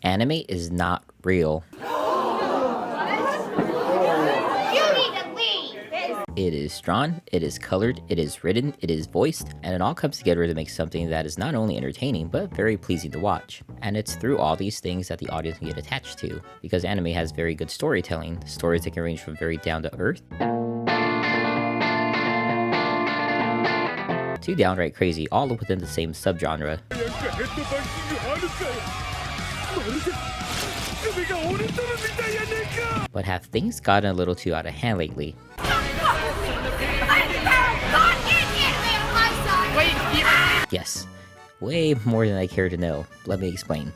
Anime is not real. It is drawn, it is colored, it is written, it is voiced, and it all comes together to make something that is not only entertaining, but very pleasing to watch. And it's through all these things that the audience can get attached to, because anime has very good storytelling, stories that can range from very down to earth to downright crazy, all within the same subgenre. But have things gotten a little too out of hand lately? Yes, way more than I care to know. Let me explain.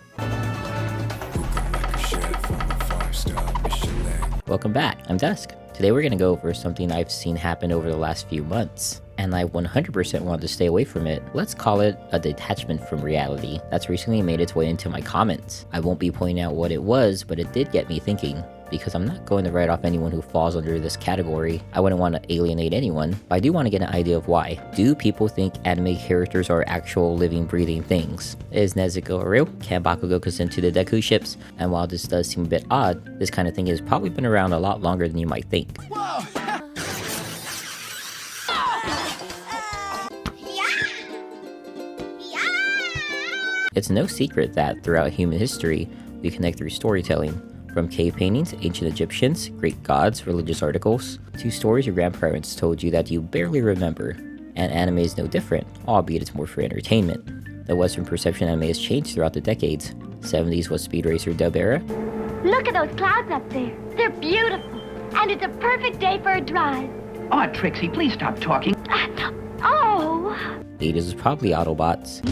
Welcome back, I'm Dusk. Today we're going to go over something I've seen happen over the last few months, and I 100% wanted to stay away from it. Let's call it a detachment from reality that's recently made its way into my comments. I won't be pointing out what it was, but it did get me thinking, because I'm not going to write off anyone who falls under this category. I wouldn't want to alienate anyone, but I do want to get an idea of why. Do people think anime characters are actual living, breathing things? Is Nezuko real? Can Bakugo consent to the Deku ships? And while this does seem a bit odd, this kind of thing has probably been around a lot longer than you might think. Whoa! It's no secret that throughout human history, we connect through storytelling. From cave paintings, ancient Egyptians, Greek gods, religious articles, to stories your grandparents told you that you barely remember. And anime is no different, albeit it's more for entertainment. The Western perception of anime has changed throughout the decades. 70s was Speed Racer dub era. Look at those clouds up there. They're beautiful. And it's a perfect day for a drive. Oh, Trixie, please stop talking. Oh! 80s was probably Autobots.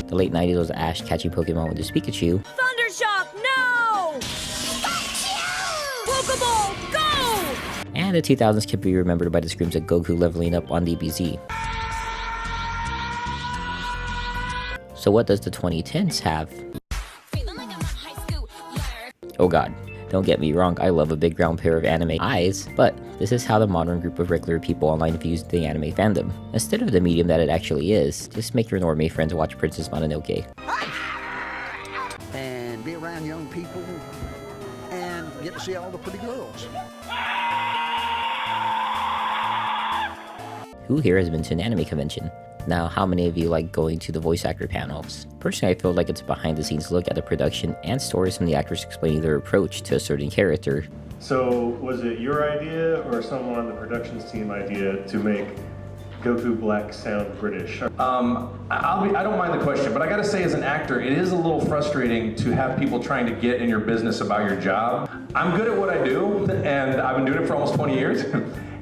The late 90s was Ash catching Pokemon with his Pikachu. Thundershock, no! Pokeball, go! And the 2000s can be remembered by the screams of Goku leveling up on DBZ. So what does the 2010s have? Oh god, don't get me wrong, I love a big round pair of anime eyes, but this is how the modern group of regular people online views the anime fandom. Instead of the medium that it actually is, just make your normie friends watch Princess Mononoke. And be around young people and get to see all the pretty girls. Who here has been to an anime convention? Now, how many of you like going to the voice actor panels? Personally, I feel like it's a behind-the-scenes look at the production and stories from the actors explaining their approach to a certain character. So, was it your idea or someone on the productions team idea to make Goku Black sound British? I don't mind the question, but I gotta say as an actor, it is a little frustrating to have people trying to get in your business about your job. I'm good at what I do, and I've been doing it for almost 20 years.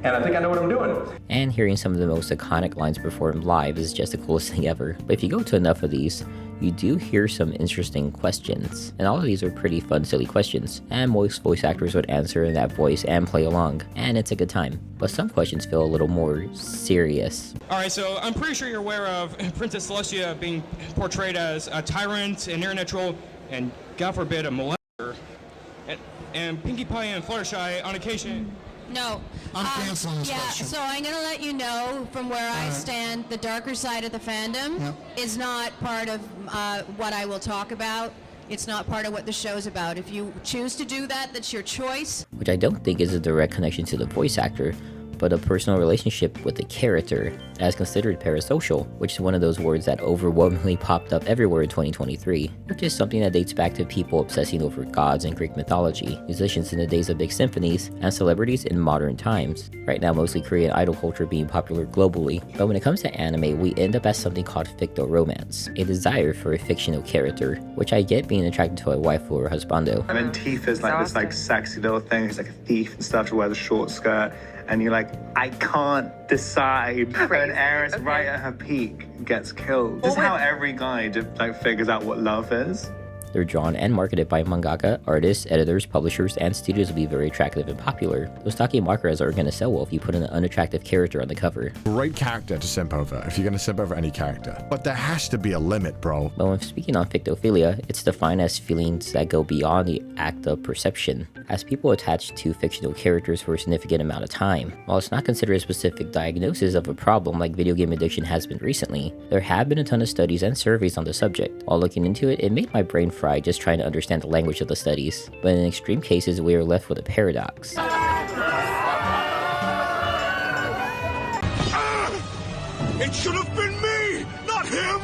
And I think I know what I'm doing. And hearing some of the most iconic lines performed live is just the coolest thing ever. But if you go to enough of these, you do hear some interesting questions. And all of these are pretty fun, silly questions. And most voice actors would answer in that voice and play along. And it's a good time. But some questions feel a little more serious. Alright, so I'm pretty sure you're aware of Princess Celestia being portrayed as a tyrant, an internet troll, and God forbid, a molester. And Pinkie Pie and Fluttershy on occasion... No. I'm canceling this question. So I'm going to let you know from where I stand, the darker side of the fandom is not part of what I will talk about. It's not part of what the show's about. If you choose to do that, that's your choice. Which I don't think is a direct connection to the voice actor, but a personal relationship with the character, as considered parasocial, which is one of those words that overwhelmingly popped up everywhere in 2023, which is something that dates back to people obsessing over gods and Greek mythology, musicians in the days of big symphonies, and celebrities in modern times. Right now, mostly Korean idol culture being popular globally, but when it comes to anime, we end up as something called fictoromance, a desire for a fictional character, which I get being attracted to a waifu or husbando. And then Tifa's like this like sexy little thing, he's like a thief and stuff, she wears a short skirt. And you're like, I can't decide. When Eris, right at her peak, gets killed. This is how every guy just like figures out what love is. The They're drawn and marketed by mangaka, artists, editors, publishers, and studios will be very attractive and popular. Those takimakuras are going to sell well if you put an unattractive character on the cover. Great character to simp over, if you're going to simp over any character. But there has to be a limit, bro. But when speaking on fictophilia, it's defined as feelings that go beyond the act of perception, as people attach to fictional characters for a significant amount of time. While it's not considered a specific diagnosis of a problem like video game addiction has been recently, there have been a ton of studies and surveys on the subject. While looking into it, it made my brain fry just trying to understand the language of the studies. But in extreme cases, we are left with a paradox. It should have been me, not him!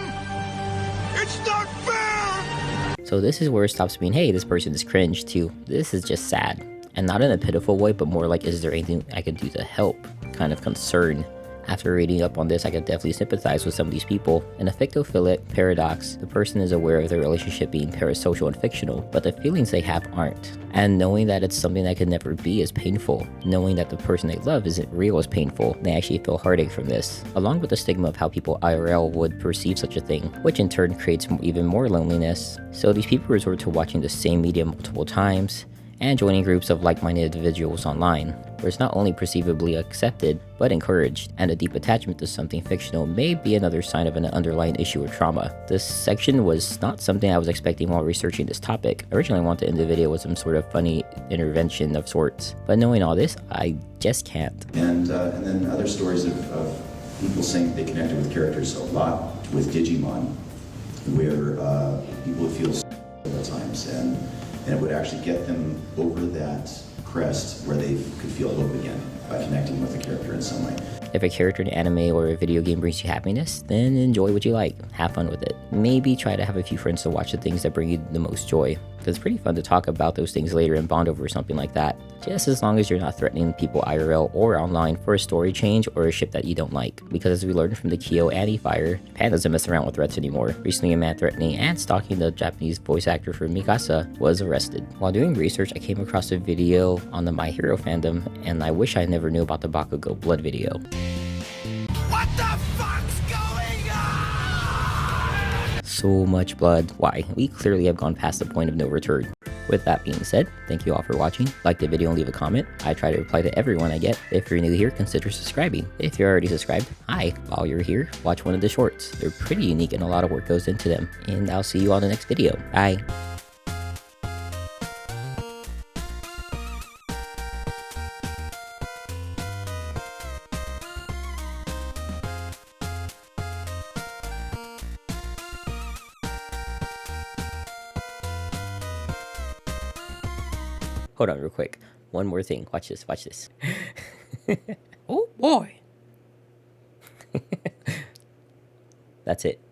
It's not fair! So this is where it stops being, hey, this person is cringe, to this is just sad. And not in a pitiful way, but more like, is there anything I can do to help? Kind of concern. After reading up on this, I could definitely sympathize with some of these people. In a fictophilic paradox, the person is aware of their relationship being parasocial and fictional, but the feelings they have aren't. And knowing that it's something that could never be is painful. Knowing that the person they love isn't real is painful. They actually feel heartache from this, along with the stigma of how people IRL would perceive such a thing, which in turn creates even more loneliness. So these people resort to watching the same media multiple times, and joining groups of like-minded individuals online, where it's not only perceivably accepted, but encouraged, and a deep attachment to something fictional may be another sign of an underlying issue or trauma. This section was not something I was expecting while researching this topic. I originally wanted to end the video with some sort of funny intervention of sorts, but knowing all this, I just can't. And then other stories of people saying they connected with characters a lot with Digimon, where people would feel at times, and it would actually get them over that crest where they could feel hope again by connecting with the character in some way. If a character in anime or a video game brings you happiness, then enjoy what you like. Have fun with it. Maybe try to have a few friends to watch the things that bring you the most joy. It's pretty fun to talk about those things later and bond over something like that. Just as long as you're not threatening people IRL or online for a story change or a ship that you don't like. Because as we learned from the Kyo anti-fire, Japan doesn't mess around with threats anymore. Recently, a man threatening and stalking the Japanese voice actor for Mikasa was arrested. While doing research, I came across a video on the My Hero fandom, and I wish I never knew about the Bakugo blood video. What the fuck's going on? So much blood. Why? We clearly have gone past the point of no return. With that being said, thank you all for watching. Like the video and leave a comment. I try to reply to everyone I get. If you're new here, consider subscribing. If you're already subscribed, hi. While you're here, watch one of the shorts. They're pretty unique and a lot of work goes into them. And I'll see you on the next video. Bye. Hold on real quick. One more thing. Watch this. Watch this. Oh boy. That's it.